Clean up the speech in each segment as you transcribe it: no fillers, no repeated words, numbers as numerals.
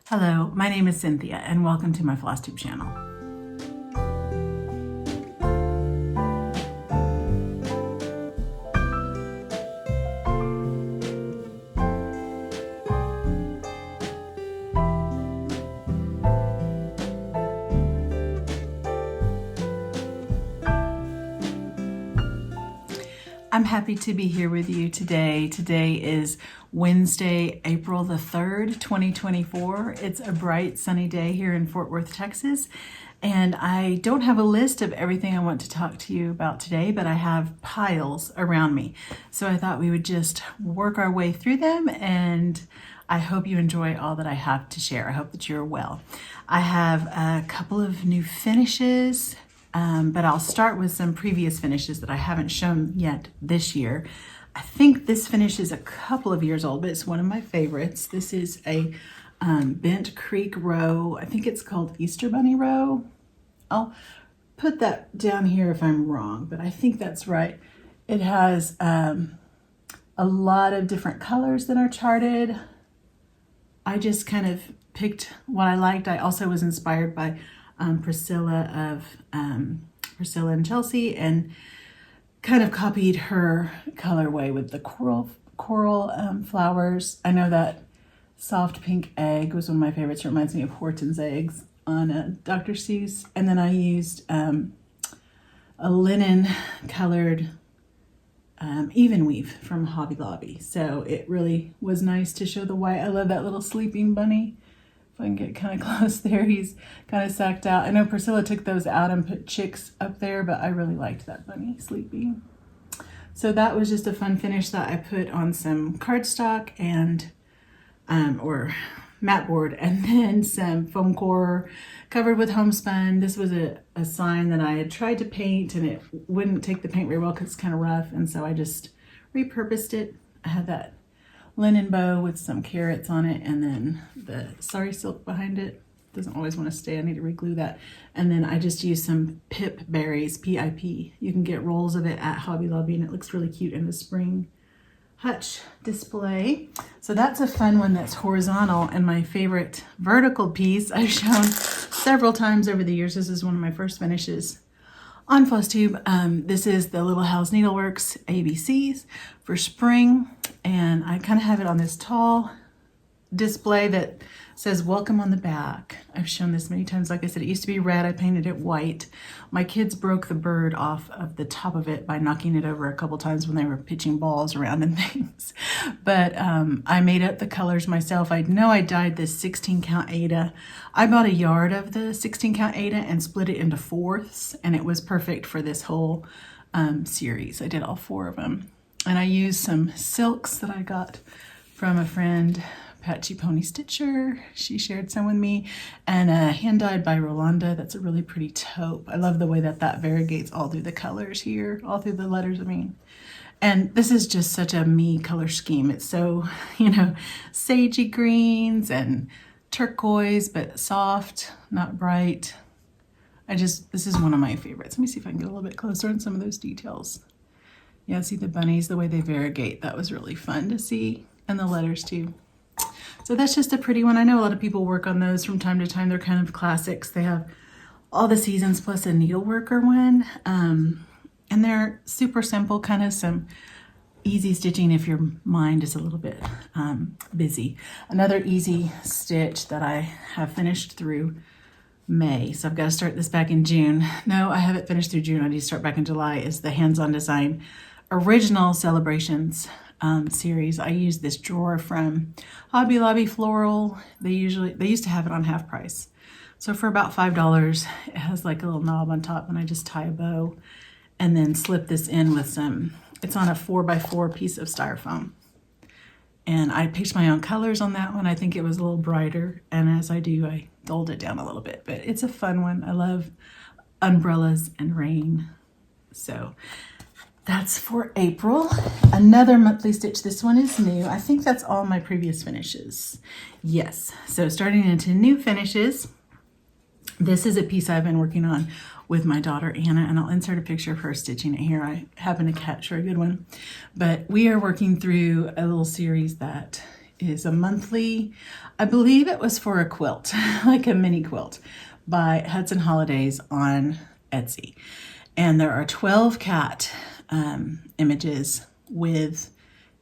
Hello, my name is Cynthia and welcome to my Flosstube channel. I'm happy to be here with you today. Today is Wednesday, April the 3rd, 2024. It's a bright sunny day here in Fort Worth, Texas. And I don't have a list of everything I want to talk to you about today, but I have piles around me. So I thought we would just work our way through them, and I hope you enjoy all that I have to share. I hope that you're well. I have a couple of new finishes. But I'll start with some previous finishes that I haven't shown yet this year. I think this finish is a couple of years old, but it's one of my favorites. This is a Bent Creek row. I think it's called Easter Bunny row. I'll put that down here if I'm wrong, but I think that's right. It has a lot of different colors that are charted. I just kind of picked what I liked. I also was inspired by Priscilla and Chelsea, and kind of copied her colorway with the coral flowers. I know that soft pink egg was one of my favorites. It reminds me of Horton's eggs on Dr. Seuss. And then I used a linen colored even weave from Hobby Lobby. So it really was nice to show the white. I love that little sleeping bunny. If I can get kind of close there, he's kind of sacked out. I know Priscilla took those out and put chicks up there, but I really liked that bunny sleeping. So that was just a fun finish that I put on some cardstock and or mat board, and then some foam core covered with homespun. This was a sign that I had tried to paint, and it wouldn't take the paint very well because it's kind of rough, and so I just repurposed it. I had that linen bow with some carrots on it, and then the sari silk behind it. Doesn't always want to stay. I need to re-glue that. And then I just used some pip berries, P-I-P. You can get rolls of it at Hobby Lobby, and it looks really cute in the spring hutch display. So that's a fun one that's horizontal, and my favorite vertical piece I've shown several times over the years. This is one of my first finishes on Flosstube. This is the Little House Needleworks ABCs for spring, and I kind of have it on this tall display that says welcome on the back. I've shown this many times. Like I said, it used to be red. I painted it white. My kids broke the bird off of the top of it by knocking it over a couple times when they were pitching balls around and things. But I made up the colors myself. I know I dyed this 16 count Aida. I bought a yard of the 16 count Aida and split it into fourths, and it was perfect for this whole series. I did all 4 of them. And I used some silks that I got from a friend, Patchy Pony Stitcher. She shared some with me, and a hand dyed by Rolanda. That's a really pretty taupe. I love the way that variegates all through the colors here, all through the letters, I mean. And this is just such a me color scheme. It's so, sagey greens and turquoise, but soft, not bright. This is one of my favorites. Let me see if I can get a little bit closer on some of those details. Yeah, see the bunnies, the way they variegate. That was really fun to see. And the letters too. So that's just a pretty one. I know a lot of people work on those from time to time. They're kind of classics. They have all the seasons plus a needleworker one. And they're super simple, kind of some easy stitching if your mind is a little bit busy. Another easy stitch that I have finished through May. So I've got to start this back in June. No, I haven't finished through June. I need to start back in July. Is the Hands-On Design Original Celebrations series. I use this drawer from Hobby Lobby Floral. They used to have it on half price. So for about $5, it has like a little knob on top, and I just tie a bow and then slip this in with it's on a 4x4 piece of styrofoam. And I picked my own colors on that one. I think it was a little brighter, and as I do, I dulled it down a little bit, but it's a fun one. I love umbrellas and rain. So that's for April. Another monthly stitch. This one is new. I think that's all my previous finishes. Yes. So starting into new finishes. This is a piece I've been working on with my daughter Anna, and I'll insert a picture of her stitching it here. I happen to catch her a good one. But we are working through a little series that is a monthly, I believe it was for a quilt, like a mini quilt by Hudson Holidays on Etsy. And there are 12 cat images with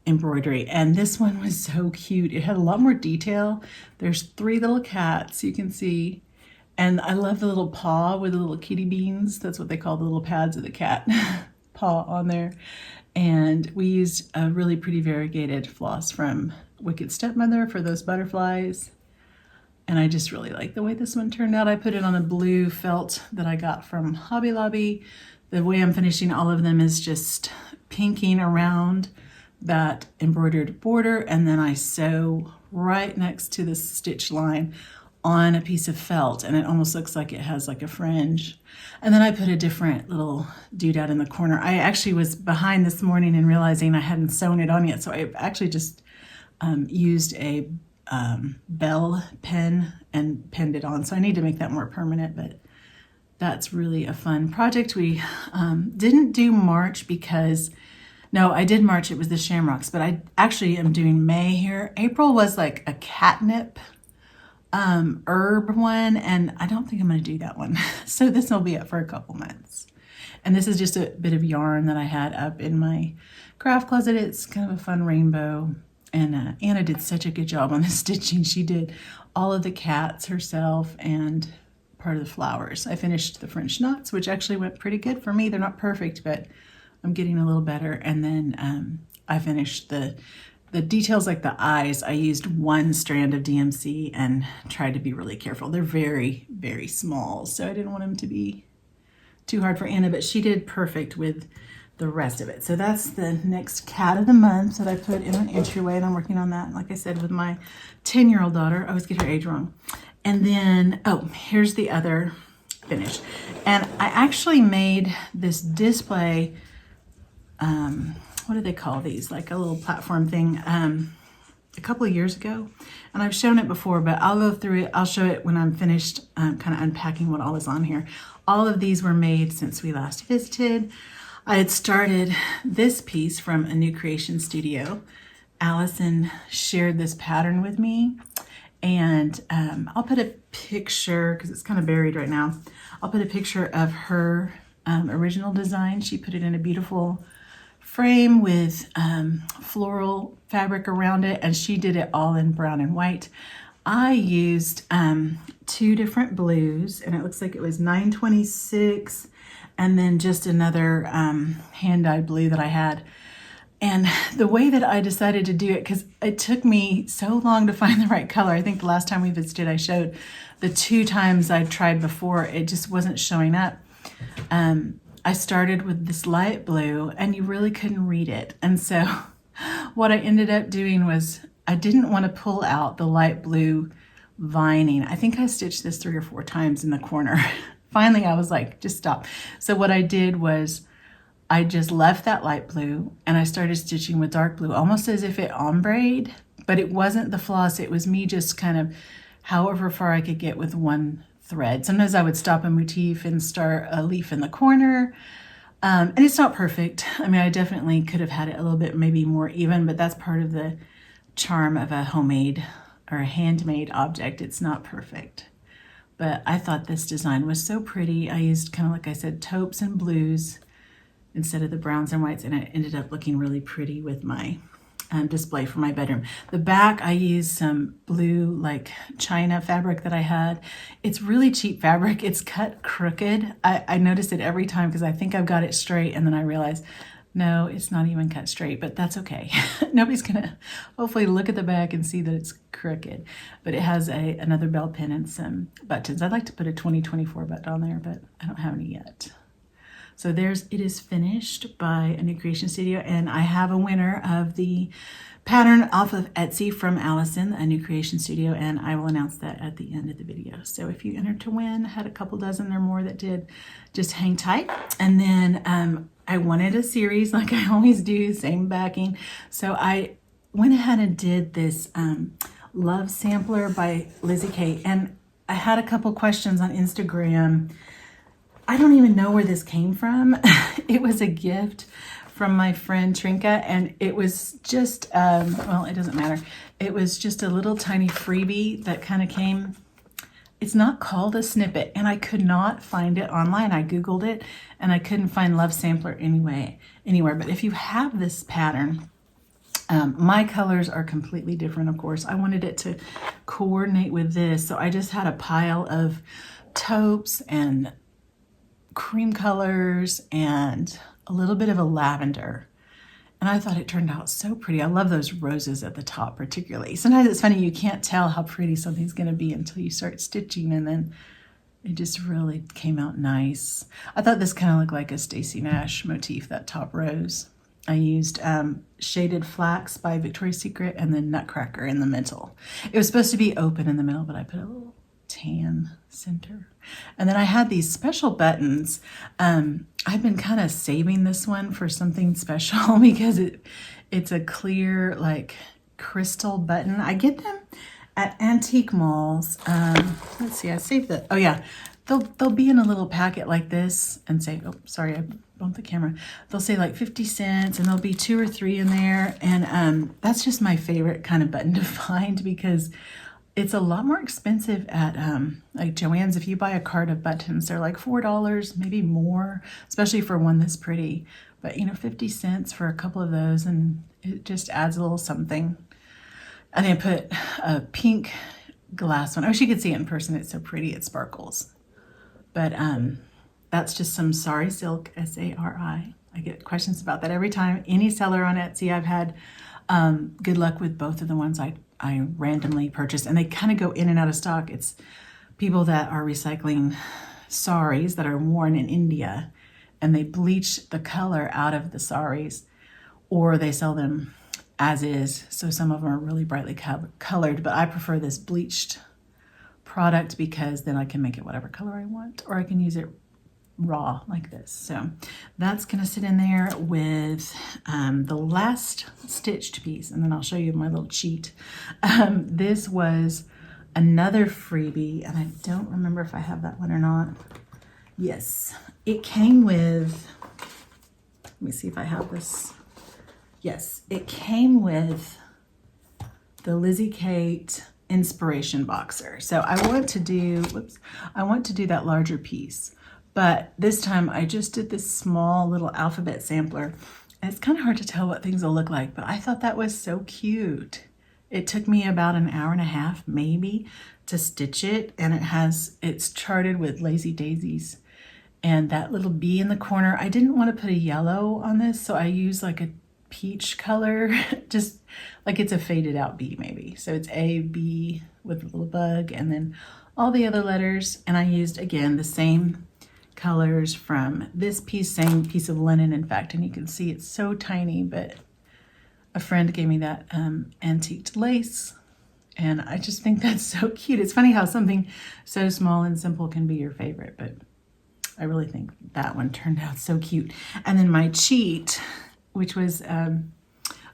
embroidery, and this one was so cute. It had a lot more detail. There's 3 little cats you can see, and I love the little paw with the little kitty beans. That's what they call the little pads of the cat paw on there. And we used a really pretty variegated floss from Wicked Stepmother for those butterflies, and I just really like the way this one turned out. I put it on a blue felt that I got from Hobby Lobby. The way I'm finishing all of them is just pinking around that embroidered border, and then I sew right next to the stitch line on a piece of felt, and it almost looks like it has like a fringe. And then I put a different little doodad in the corner. I actually was behind this morning and realizing I hadn't sewn it on yet, so I actually just used a bell pen and pinned it on. So I need to make that more permanent, but that's really a fun project. We didn't do March because, no, I did March, it was the shamrocks, but I actually am doing May here. April was like a catnip herb one, and I don't think I'm going to do that one. So this will be up for a couple months. And this is just a bit of yarn that I had up in my craft closet. It's kind of a fun rainbow. And Anna did such a good job on the stitching. She did all of the cats herself and part of the flowers. I finished the French knots, which actually went pretty good for me. They're not perfect, but I'm getting a little better. And then I finished the details like the eyes. I used 1 strand of DMC and tried to be really careful. They're very, very small, so I didn't want them to be too hard for Anna, but she did perfect with the rest of it. So that's the next cat of the month that I put in an entryway, and I'm working on that, like I said, with my 10-year-old daughter. I always get her age wrong. And then, oh, here's the other finish. And I actually made this display, what do they call these? Like a little platform thing a couple of years ago. And I've shown it before, but I'll go through it. I'll show it when I'm finished kind of unpacking what all is on here. All of these were made since we last visited. I had started this piece from A New Creation Studio. Allison shared this pattern with me, and I'll put a picture, because it's kind of buried right now. I'll put a picture of her original design. She put it in a beautiful frame with floral fabric around it, and she did it all in brown and white. I used 2 different blues, and it looks like it was 926 and then just another hand-dyed blue that I had. And the way that I decided to do it, because it took me so long to find the right color. I think the last time we visited, I showed the 2 times I'd tried before, it just wasn't showing up. I started with this light blue, and you really couldn't read it. And so what I ended up doing was I didn't want to pull out the light blue vining. I think I stitched this 3 or 4 times in the corner. Finally, I was like, just stop. So what I did was I just left that light blue and I started stitching with dark blue, almost as if it ombre'd, but it wasn't the floss. It was me just kind of however far I could get with 1 thread. Sometimes I would stop a motif and start a leaf in the corner. And it's not perfect. I mean, I definitely could have had it a little bit maybe more even, but that's part of the charm of a homemade or a handmade object. It's not perfect. But I thought this design was so pretty. I used kind of, like I said, taupes and blues instead of the browns and whites, and it ended up looking really pretty with my display for my bedroom. The back, I used some blue like china fabric that I had. It's really cheap fabric. It's cut crooked. I notice it every time because I think I've got it straight, and then I realize, no, it's not even cut straight, but that's okay. Nobody's gonna hopefully look at the back and see that it's crooked. But it has another bell pin and some buttons. I'd like to put a 2024 button on there, but I don't have any yet. So it is finished by A New Creation Studio, and I have a winner of the pattern off of Etsy from Allison, A New Creation Studio, and I will announce that at the end of the video. So if you entered to win, had a couple dozen or more that did, just hang tight. And then I wanted a series like I always do, same backing. So I went ahead and did this Love Sampler by Lizzie Kate, and I had a couple questions on Instagram. I don't even know where this came from. It was a gift from my friend Trinka, and it was just, well, it doesn't matter. It was just a little tiny freebie that kind of came. It's not called a snippet, and I could not find it online. I Googled it, and I couldn't find Love Sampler anywhere. But if you have this pattern, my colors are completely different, of course. I wanted it to coordinate with this, so I just had a pile of taupes and cream colors and a little bit of a lavender. And I thought it turned out so pretty. I love those roses at the top particularly. Sometimes it's funny, you can't tell how pretty something's going to be until you start stitching, and then it just really came out nice. I thought this kind of looked like a Stacey Nash motif, that top rose. I used Shaded Flax by Victoria's Secret and then Nutcracker in the middle. It was supposed to be open in the middle, but I put a little tan center. And then I had these special buttons. I've been kind of saving this one for something special because it's a clear, like, crystal button. I get them at antique malls. Let's see, I saved the, oh yeah, they'll be in a little packet like this and say, oh, sorry, I bumped the camera. They'll say like 50 cents, and there'll be 2 or 3 in there. And that's just my favorite kind of button to find, because it's a lot more expensive at like Joann's. If you buy a cart of buttons, they're like $4, maybe more, especially for one this pretty. But 50 cents for a couple of those, and it just adds a little something. And I put a pink glass one. I wish you could see it in person. It's so pretty. It sparkles. But that's just some Sari Silk, S-A-R-I. I get questions about that every time. Any seller on Etsy, I've had good luck with both of the ones I randomly purchased, and they kind of go in and out of stock. It's people that are recycling saris that are worn in India, and they bleach the color out of the saris, or they sell them as is. So some of them are really brightly colored, but I prefer this bleached product because then I can make it whatever color I want, or I can use it raw like this. So that's going to sit in there with the last stitched piece, and then I'll show you my little cheat. This was another freebie, and I don't remember if I have that one or not. Yes, it came with, let me see if I have this. Yes, it came with the Lizzie Kate Inspiration Boxer. So I want to do that larger piece. But this time I just did this small little alphabet sampler. And it's kind of hard to tell what things will look like, but I thought that was so cute. It took me about an hour and a half maybe to stitch it, and it's charted with lazy daisies. And that little bee in the corner, I didn't want to put a yellow on this, so I used like a peach color, just like it's a faded out bee maybe. So it's A, B with a little bug, and then all the other letters. And I used, again, the same colors from this piece, same piece of linen, in fact, and you can see it's so tiny, but a friend gave me that antiqued lace, and I just think that's so cute. It's funny how something so small and simple can be your favorite, but I really think that one turned out so cute. And then my cheat, which was a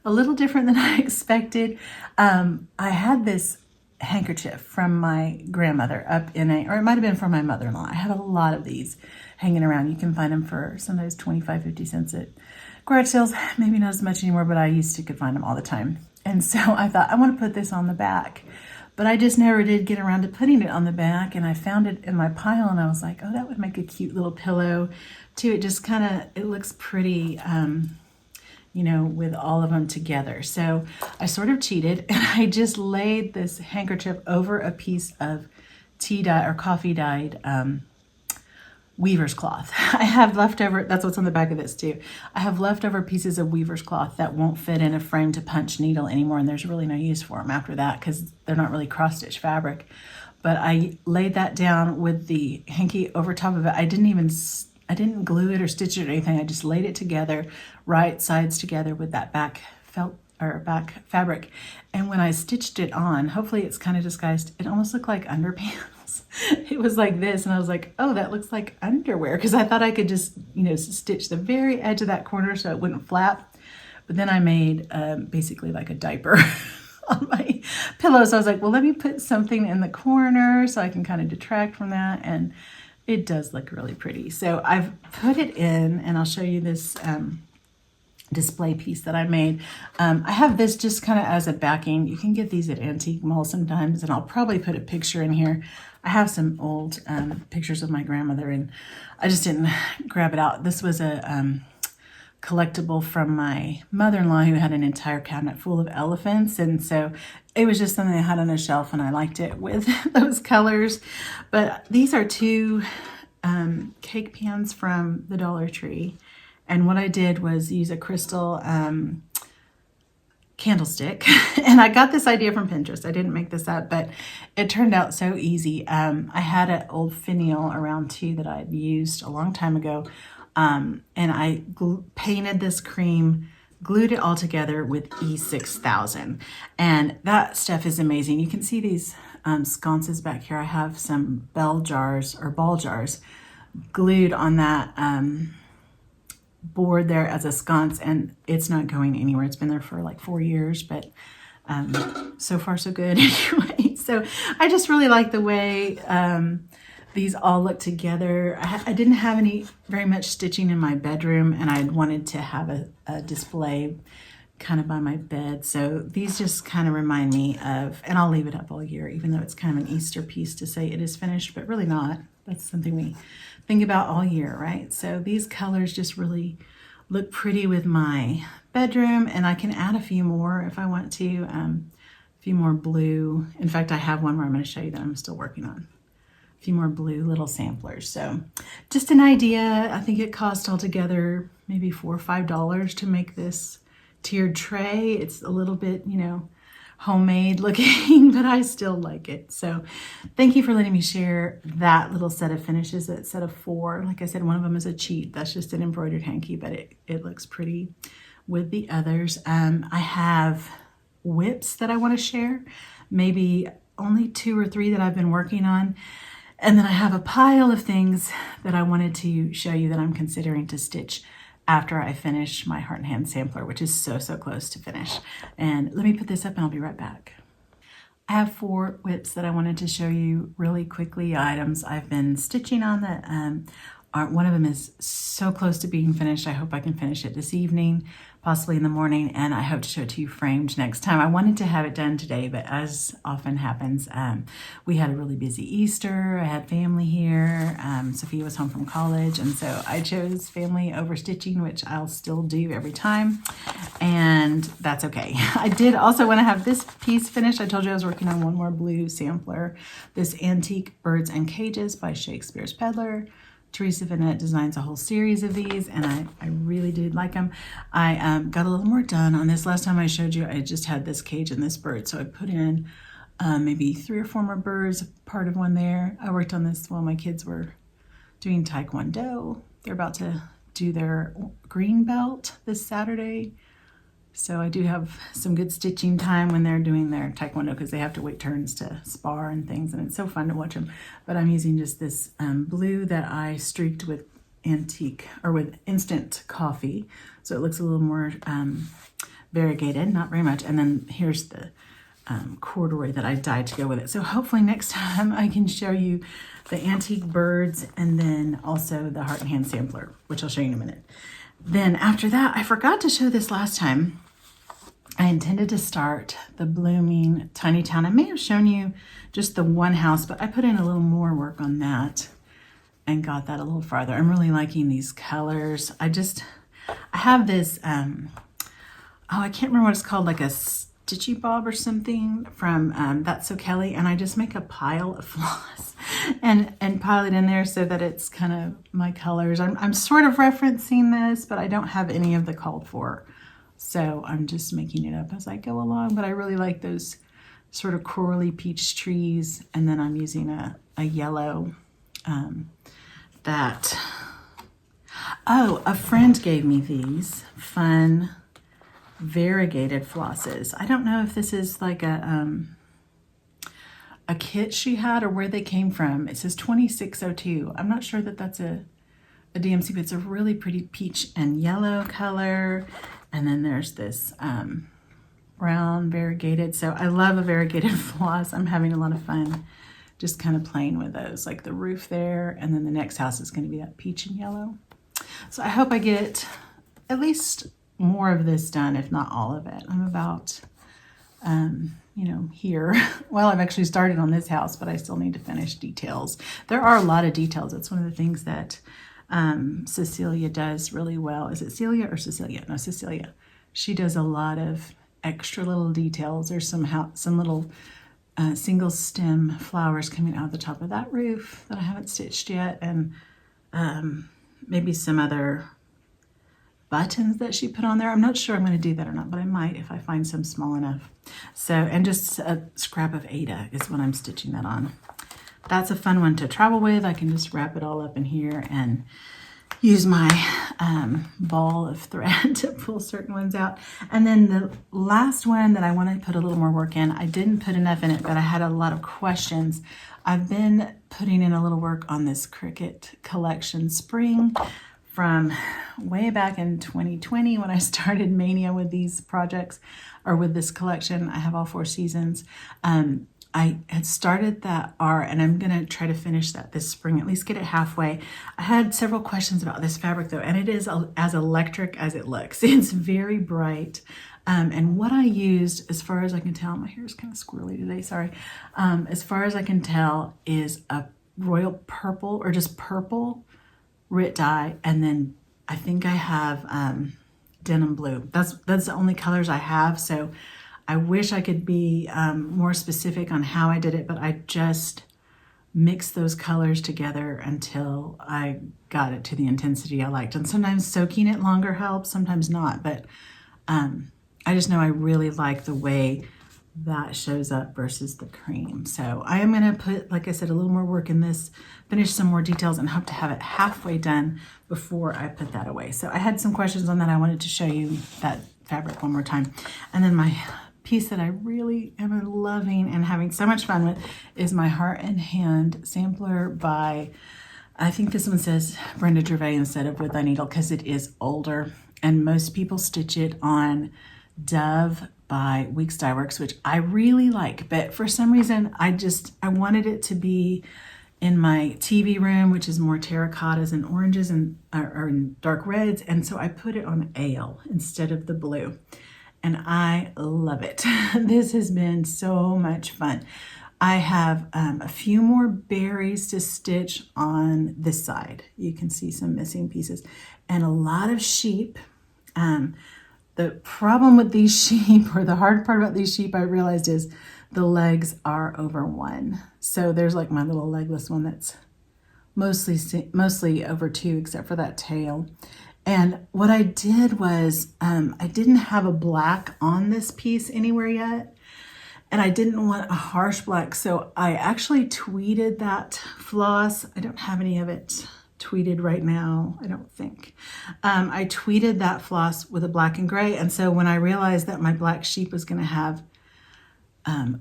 little different than I expected. I had this handkerchief from my grandmother up in or it might have been from my mother-in-law. I have a lot of these hanging around. You can find them for sometimes 25, 50 cents at garage sales. Maybe not as much anymore, but I used to could find them all the time. And so I thought, I want to put this on the back. But I just never did get around to putting it on the back, and I found it in my pile, and I was like, oh, that would make a cute little pillow too. It just kind of, it looks pretty, with all of them together. So I sort of cheated, and I just laid this handkerchief over a piece of tea dye or coffee dyed weaver's cloth. I have leftover, that's what's on the back of this too. I have leftover pieces of weaver's cloth that won't fit in a frame to punch needle anymore, and there's really no use for them after that because they're not really cross-stitch fabric. But I laid that down with the hanky over top of it. I didn't glue it or stitch it or anything. I just laid it together, right sides together with that back back fabric. And when I stitched it on, hopefully it's kind of disguised, it almost looked like underpants. It was like this, and I was like, oh, that looks like underwear, because I thought I could just, stitch the very edge of that corner so it wouldn't flap. But then I made basically like a diaper on my pillow. So I was like, well, let me put something in the corner so I can kind of detract from that. And it does look really pretty. So I've put it in, and I'll show you this display piece that I made. I have this just kind of as a backing. You can get these at antique malls sometimes, and I'll probably put a picture in here. I have some old pictures of my grandmother, and I just didn't grab it out. This was a collectible from my mother-in-law who had an entire cabinet full of elephants, and so it was just something I had on a shelf and I liked it with those colors. But these are two cake pans from the Dollar Tree, and what I did was use a crystal candlestick and I got this idea from Pinterest. I didn't make this up, but it turned out so easy. I had an old finial around too that I'd used a long time ago. And I painted this cream, glued it all together with E6000. And that stuff is amazing. You can see these sconces back here. I have some bell jars or ball jars glued on that board there as a sconce, and it's not going anywhere. It's been there for like 4 years, but so far so good anyway. So I just really like the way these all look together. I didn't have very much stitching in my bedroom, and I wanted to have a display kind of by my bed. So these just kind of remind me of, and I'll leave it up all year, even though it's kind of an Easter piece to say it is finished, but really not. That's something we think about all year, right? So these colors just really look pretty with my bedroom, and I can add a few more if I want to, a few more blue. In fact, I have one where I'm going to show you that I'm still working on. A few more blue little samplers. So just an idea. I think it cost altogether maybe $4 or $5 to make this tiered tray. It's a little bit, you know, homemade looking, but I still like it. So thank you for letting me share that little set of finishes, that set of 4. Like I said, one of them is a cheat. That's just an embroidered hanky, but it looks pretty with the others. I have whips that I want to share, maybe only 2 or 3 that I've been working on. And then I have a pile of things that I wanted to show you that I'm considering to stitch after I finish my heart and hand sampler, which is so close to finish. And let me put this up and I'll be right back. I have 4 whips that I wanted to show you really quickly, items I've been stitching on that one of them is so close to being finished. I hope I can finish it this evening, possibly in the morning, and I hope to show it to you framed next time. I wanted to have it done today, but as often happens, we had a really busy Easter. I had family here. Sophia was home from college, and so I chose family over stitching, which I'll still do every time, and that's okay. I did also want to have this piece finished. I told you I was working on one more blue sampler, this Antique Birds and Cages by Shakespeare's Peddler. Teresa Vanette designs a whole series of these, and I really did like them. I got a little more done on this. Last time I showed you, I just had this cage and this bird, so I put in maybe 3 or 4 more birds, part of one there. I worked on this while my kids were doing Taekwondo. They're about to do their green belt this Saturday. So I do have some good stitching time when they're doing their Taekwondo, because they have to wait turns to spar and things, and it's so fun to watch them. But I'm using just this blue that I streaked with antique, or with instant coffee, so it looks a little more variegated, not very much. And then here's the corduroy that I dyed to go with it. So hopefully next time I can show you the antique birds, and then also the heart and hand sampler, which I'll show you in a minute. Then after that, I forgot to show this last time. I intended to start the Blooming Tiny Town. I may have shown you just the one house, but I put in a little more work on that and got that a little farther. I'm really liking these colors. I have this, I can't remember what it's called, like a Stitchy Bob or something from That's So Kelly, and I just make a pile of floss and pile it in there so that it's kind of my colors. I'm sort of referencing this, but I don't have any of the called for, so I'm just making it up as I go along. But I really like those sort of corally peach trees, and then I'm using a yellow a friend gave me these fun variegated flosses. I don't know if this is like a kit she had or where they came from. It says 2602. I'm not sure that that's a DMC, but it's a really pretty peach and yellow color. And then there's this brown variegated. So I love a variegated floss. I'm having a lot of fun just kind of playing with those, like the roof there. And then the next house is going to be that peach and yellow. So I hope I get at least more of this done, if not all of it. I'm about, you know, here. Well, I've actually started on this house, but I still need to finish details. There are a lot of details. That's one of the things that Cecilia does really well. Is it Celia or Cecilia? No, Cecilia. She does a lot of extra little details. There's some little single stem flowers coming out of the top of that roof that I haven't stitched yet, and maybe some other buttons that she put on there. I'm not sure I'm going to do that or not, but I might if I find some small enough. So, and just a scrap of Ada is what I'm stitching that on. That's a fun one to travel with. I can just wrap it all up in here and use my ball of thread to pull certain ones out. And then the last one that I want to put a little more work in, I didn't put enough in it, but I had a lot of questions. I've been putting in a little work on this Cricut collection spring from way back in 2020 when I started mania with these projects, or with this collection. I have all 4 seasons. I had started that art, and I'm going to try to finish that this spring, at least get it halfway. I had several questions about this fabric though, and it is as electric as it looks. It's very bright. And what I used, as far as I can tell, my hair is kind of squirrely today, sorry. As far as I can tell, is a royal purple, or just purple Rit dye, and then I think I have denim blue. That's the only colors I have, so I wish I could be more specific on how I did it, but I just mixed those colors together until I got it to the intensity I liked. And sometimes soaking it longer helps, sometimes not, but I just know I really like the way that shows up versus the cream. So I am going to put, like I said, a little more work in this, finish some more details, and hope to have it halfway done before I put that away. So I had some questions on that. I wanted to show you that fabric one more time. And then my piece that I really am loving and having so much fun with is my Heart and Hand sampler by, I think this one says Brenda Gervais instead of With Thy Needle, because it is older, and most people stitch it on Dove by Weeks Dye Works, which I really like, but for some reason I wanted it to be in my TV room, which is more terracottas and oranges and or dark reds, and so I put it on ale instead of the blue, and I love it. This has been so much fun. I have a few more berries to stitch on this side. You can see some missing pieces, and a lot of sheep. The problem with these sheep, or the hard part about these sheep, I realized, is the legs are over 1. So there's like my little legless one that's mostly over 2, except for that tail. And what I did was I didn't have a black on this piece anywhere yet, and I didn't want a harsh black, so I actually tweeded that floss. I don't have any of it tweeted right now, I don't think. I tweeted that floss with a black and gray, and so when I realized that my black sheep was going to have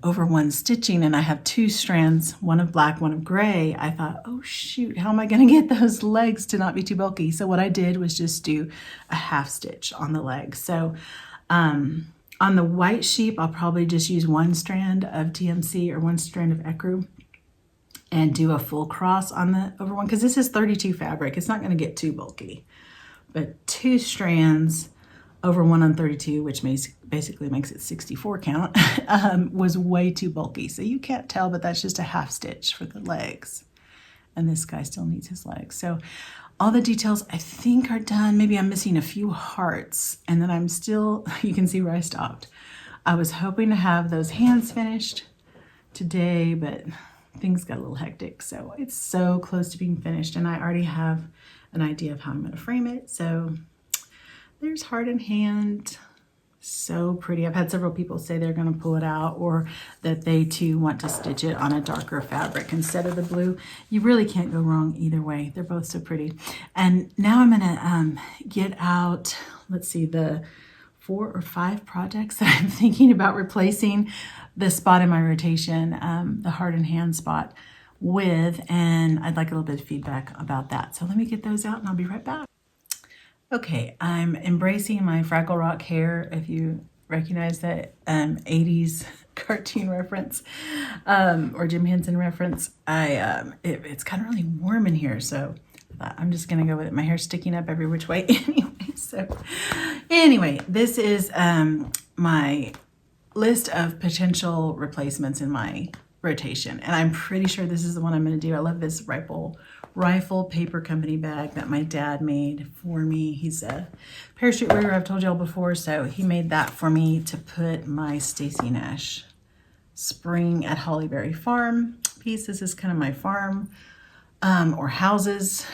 over 1 stitching, and I have 2 strands, one of black, one of gray, I thought, oh shoot, how am I going to get those legs to not be too bulky? So what I did was just do a half stitch on the legs. So on the white sheep, I'll probably just use 1 strand of TMC or 1 strand of ecru, and do a full cross on the over 1, because this is 32 fabric. It's not going to get too bulky, but 2 strands over 1 on 32, which basically makes it 64 count, was way too bulky. So you can't tell, but that's just a half stitch for the legs. And this guy still needs his legs. So all the details I think are done. Maybe I'm missing a few hearts, and then I'm still, you can see where I stopped. I was hoping to have those hands finished today, but things got a little hectic, so it's so close to being finished, and I already have an idea of how I'm going to frame it. So there's Heart and Hand. So pretty. I've had several people say they're going to pull it out, or that they too want to stitch it on a darker fabric instead of the blue. You really can't go wrong either way. They're both so pretty. And now I'm going to get out, let's see, the 4 or 5 projects that I'm thinking about replacing the spot in my rotation, the Heart and Hand spot, with, and I'd like a little bit of feedback about that. So let me get those out and I'll be right back. Okay, I'm embracing my Fraggle Rock hair. If you recognize that 80s cartoon reference, or Jim Henson reference, it's kind of really warm in here, so I'm just gonna go with it. My hair's sticking up every which way anyways. So anyway, this is my list of potential replacements in my rotation. And I'm pretty sure this is the one I'm going to do. I love this Rifle Paper Company bag that my dad made for me. He's a parachute warrior, I've told y'all before, so he made that for me to put my Stacy Nash Spring at Hollyberry Farm piece. This is kind of my farm or houses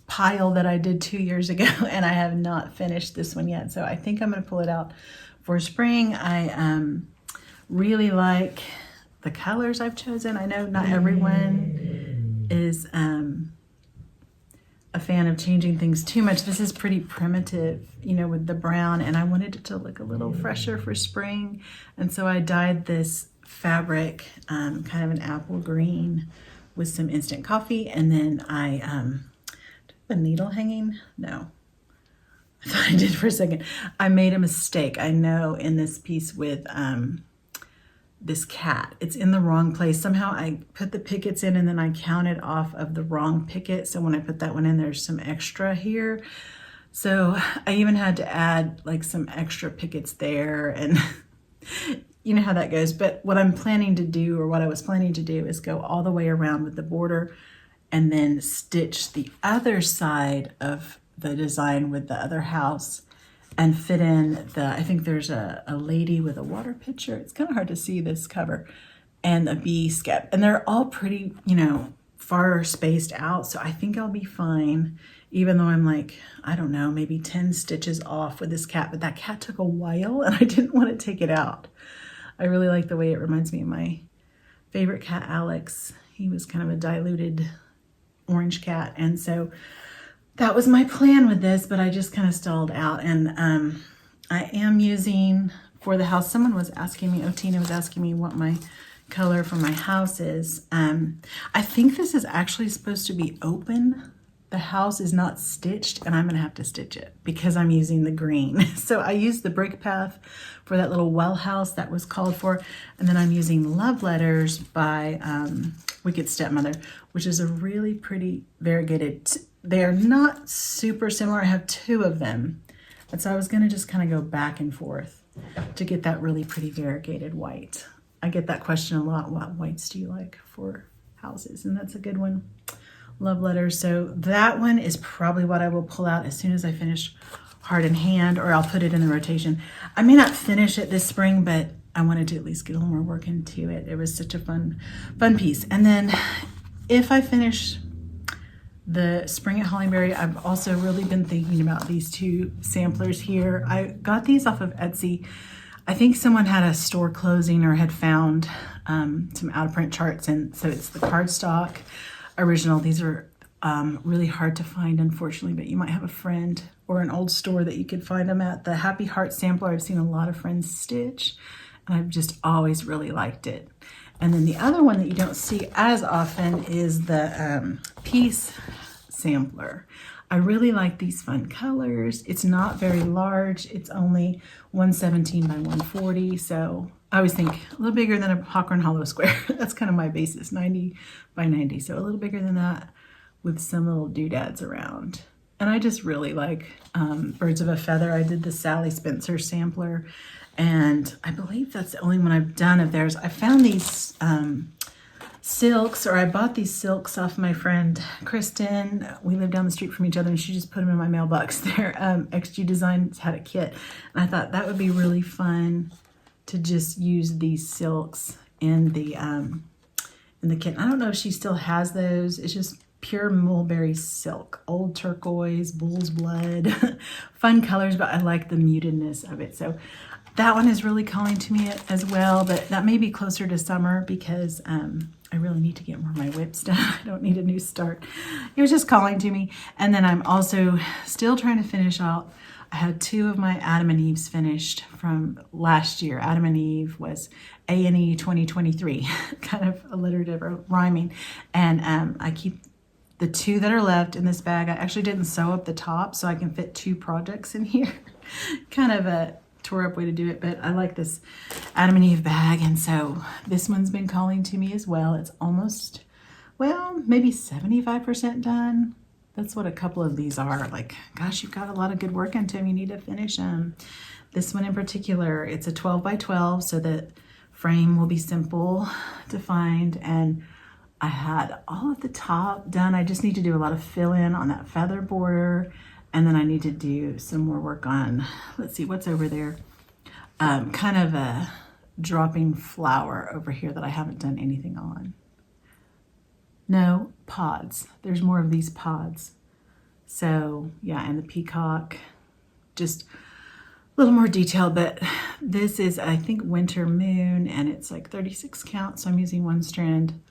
pile that I did 2 years ago, and I have not finished this one yet. So I think I'm going to pull it out for spring. I really like the colors I've chosen. I know not everyone is a fan of changing things too much. This is pretty primitive, you know, with the brown, and I wanted it to look a little fresher for spring. And so I dyed this fabric kind of an apple green with some instant coffee. And then I, the needle hanging? No, I thought I did for a second. I made a mistake, I know, in this piece with this cat. It's in the wrong place. Somehow I put the pickets in and then I counted off of the wrong picket. So when I put that one in, there's some extra here. So I even had to add like some extra pickets there, and you know how that goes. But what I'm planning to do, or what I was planning to do, is go all the way around with the border and then stitch the other side of the design with the other house and fit in the, I think there's a lady with a water pitcher. It's kind of hard to see this cover, and a bee skep. And they're all pretty, you know, far spaced out. So I think I'll be fine, even though I'm like, I don't know, maybe 10 stitches off with this cat. But that cat took a while and I didn't want to take it out. I really like the way it reminds me of my favorite cat, Alex. He was kind of a diluted orange cat. And so that was my plan with this, but I just kind of stalled out. And I am using, for the house, someone was asking me, Tina was asking me what my color for my house is. I think this is actually supposed to be open. The house is not stitched, and I'm gonna have to stitch it because I'm using the green. So I used the Brick Path for that little well house that was called for. And then I'm using Love Letters by Wicked Stepmother, which is a really pretty variegated. They're not super similar. I have 2 of them. And so I was gonna just kind of go back and forth to get that really pretty variegated white. I get that question a lot. What whites do you like for houses? And that's a good one. Love Letters. So that one is probably what I will pull out as soon as I finish Heart in Hand, or I'll put it in the rotation. I may not finish it this spring, but I wanted to at least get a little more work into it. It was such a fun piece. And then if I finish the Spring at Hollyberry, I've also really been thinking about these 2 samplers here. I got these off of Etsy. I think someone had a store closing or had found some out of print charts, and so it's the cardstock original. These are really hard to find, unfortunately, but you might have a friend or an old store that you could find them at. The Happy Heart sampler, I've seen a lot of friends stitch, and I've just always really liked it. And then the other one that you don't see as often is the Peace sampler. I really like these fun colors. It's not very large. It's only 117 by 140. So I always think a little bigger than a Hawthorne Hollow square. That's kind of my basis, 90 by 90. So a little bigger than that with some little doodads around. And I just really like Birds of a Feather. I did the Sally Spencer sampler, and I believe that's the only one I've done of theirs. I found these silks, or I bought these silks off my friend Kristen. We live down the street from each other, and she just put them in my mailbox there. XG Designs had a kit, and I thought that would be really fun to just use these silks in the kit. I don't know if she still has those. It's just pure mulberry silk, old turquoise, bull's blood, fun colors, but I like the mutedness of it. So that one is really calling to me as well, but that may be closer to summer because I really need to get more of my whips done. I don't need a new start. It was just calling to me. And then I'm also still trying to finish out. I had 2 of my Adam and Eves finished from last year. Adam and Eve was A&E 2023, kind of alliterative or rhyming. And I keep the 2 that are left in this bag. I actually didn't sew up the top so I can fit 2 projects in here. Kind of a tore up way to do it, but I like this Adam and Eve bag, and so this one's been calling to me as well. It's almost, well, maybe 75% done. That's what a couple of these are. Like, gosh, you've got a lot of good work into them. You need to finish them. This one in particular, it's a 12 by 12, so the frame will be simple to find. And I had all of the top done. I just need to do a lot of fill in on that feather border. And then I need to do some more work on, let's see, what's over there? Kind of a dropping flower over here that I haven't done anything on. No, pods. There's more of these pods. So yeah, and the peacock, just a little more detail, but this is, I think, Winter Moon, and it's like 36 count. So I'm using one strand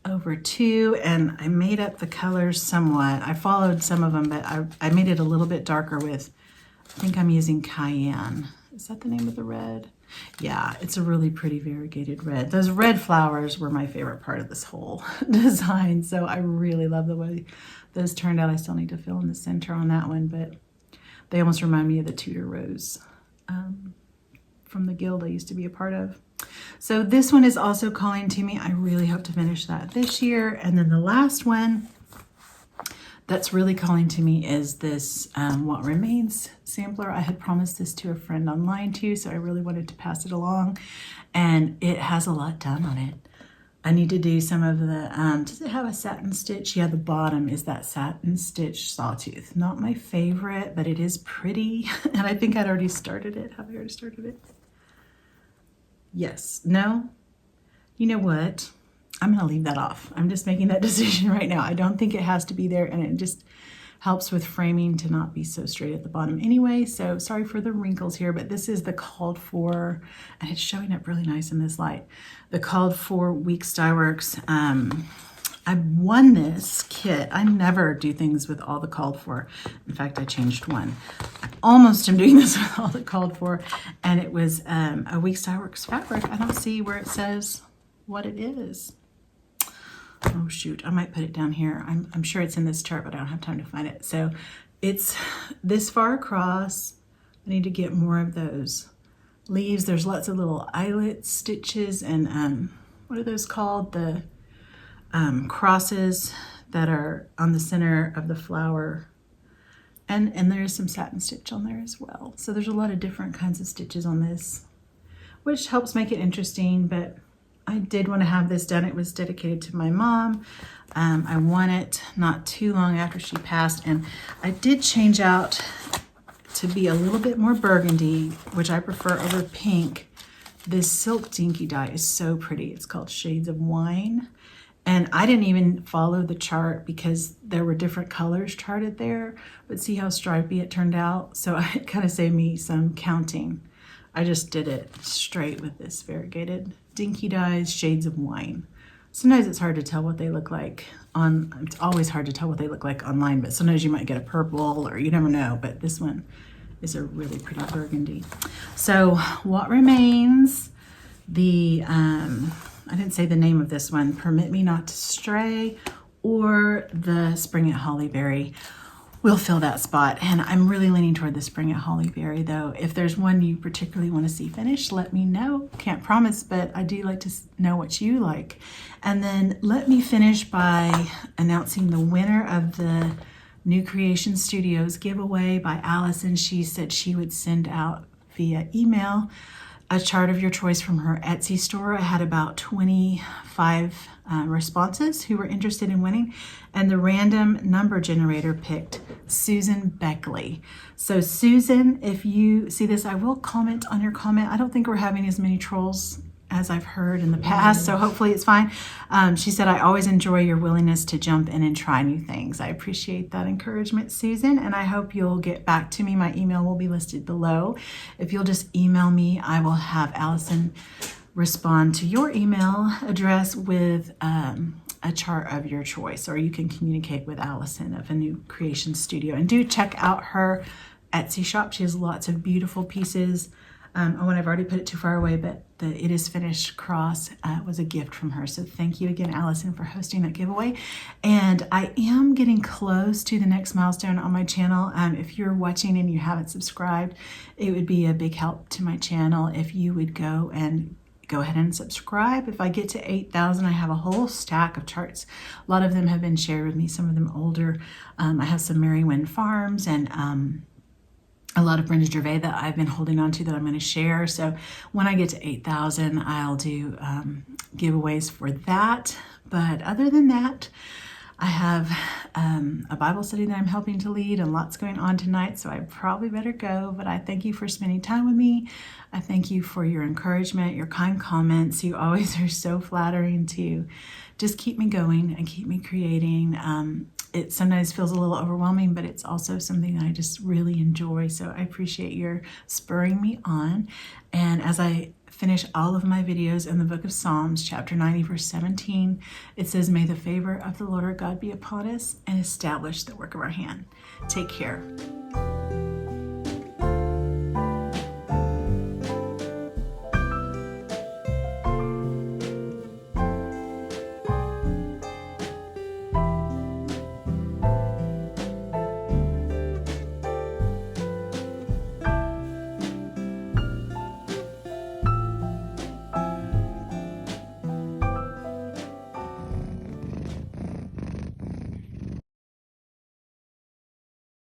over two, and I made up the colors somewhat. I followed some of them, but I made it a little bit darker with, I think I'm using Cayenne. Is that the name of the red? Yeah, it's a really pretty variegated red. Those red flowers were my favorite part of this whole design. So I really love the way those turned out. I still need to fill in the center on that one, but they almost remind me of the Tudor Rose from the guild I used to be a part of. So this one is also calling to me. I really hope to finish that this year. And then the last one that's really calling to me is this What Remains sampler. I had promised this to a friend online too, so I really wanted to pass it along. And it has a lot done on it. I need to do some of the, does it have a satin stitch? Yeah, the bottom is that satin stitch sawtooth. Not my favorite, but it is pretty. And I think I'd already started it. Have I already started it? Yes. No? You know what? I'm going to leave that off. I'm just making that decision right now. I don't think it has to be there, and it just helps with framing to not be so straight at the bottom anyway. So sorry for the wrinkles here, but this is the called for, and it's showing up really nice in this light. The called for Week Styleworks. I won this kit. I never do things with all the called for. In fact, I changed one. I almost am doing this with all the called for, and it was a Week Styleworks fabric. I don't see where it says what it is. Oh shoot, I might put it down here. I'm sure it's in this chart, but I don't have time to find it. So it's this far across. I need to get more of those leaves. There's lots of little eyelet stitches and what are those called? The crosses that are on the center of the flower. And there is some satin stitch on there as well. So there's a lot of different kinds of stitches on this, which helps make it interesting, but I did want to have this done. It was dedicated to my mom. I won it not too long after she passed, and I did change out to be a little bit more burgundy, which I prefer over pink. This silk dinky dye is so pretty. It's called Shades of Wine, and I didn't even follow the chart because there were different colors charted there, but see how stripy it turned out? So it kind of saved me some counting. I just did it straight with this variegated dinky dyes, Shades of Wine. Sometimes it's hard to tell what they look like it's always hard to tell what they look like online, but sometimes you might get a purple or you never know, but this one is a really pretty burgundy. So What Remains, I didn't say the name of this one, Permit Me Not to Stray, or the Spring at Hollyberry. We'll fill that spot, and I'm really leaning toward the Spring at Hollyberry though. If there's one you particularly want to see finished, let me know. Can't promise, but I do like to know what you like. And then let me finish by announcing the winner of the New Creation Studios giveaway by Allison. She said she would send out via email a chart of your choice from her Etsy store. I had about 25 responses who were interested in winning, and the random number generator picked Susan Beckley. So Susan, if you see this, I will comment on your comment. I don't think we're having as many trolls as I've heard in the past, so hopefully it's fine. She said, I always enjoy your willingness to jump in and try new things. I appreciate that encouragement, Susan, and I hope you'll get back to me. My email will be listed below. If you'll just email me, I will have Allison respond to your email address with a chart of your choice, or you can communicate with Allison of a New Creation Studio. And do check out her Etsy shop. She has lots of beautiful pieces. Oh, and I've already put it too far away, but the It Is Finished cross was a gift from her. So thank you again, Allison, for hosting that giveaway. And I am getting close to the next milestone on my channel. If you're watching and you haven't subscribed, it would be a big help to my channel if you would go go ahead and subscribe. If I get to 8,000, I have a whole stack of charts. A lot of them have been shared with me, some of them older. I have some Mary Wynn Farms and a lot of Brenda Gervais that I've been holding on to that I'm going to share. So when I get to 8,000, I'll do giveaways for that. But other than that, I have a Bible study that I'm helping to lead and lots going on tonight, so I probably better go. But I thank you for spending time with me. I thank you for your encouragement, your kind comments. You always are so flattering to just keep me going and keep me creating. It sometimes feels a little overwhelming, but it's also something that I just really enjoy. So I appreciate your spurring me on. And as I finish all of my videos in the book of Psalms, chapter 90, verse 17, it says, "May the favor of the Lord our God be upon us and establish the work of our hand." Take care.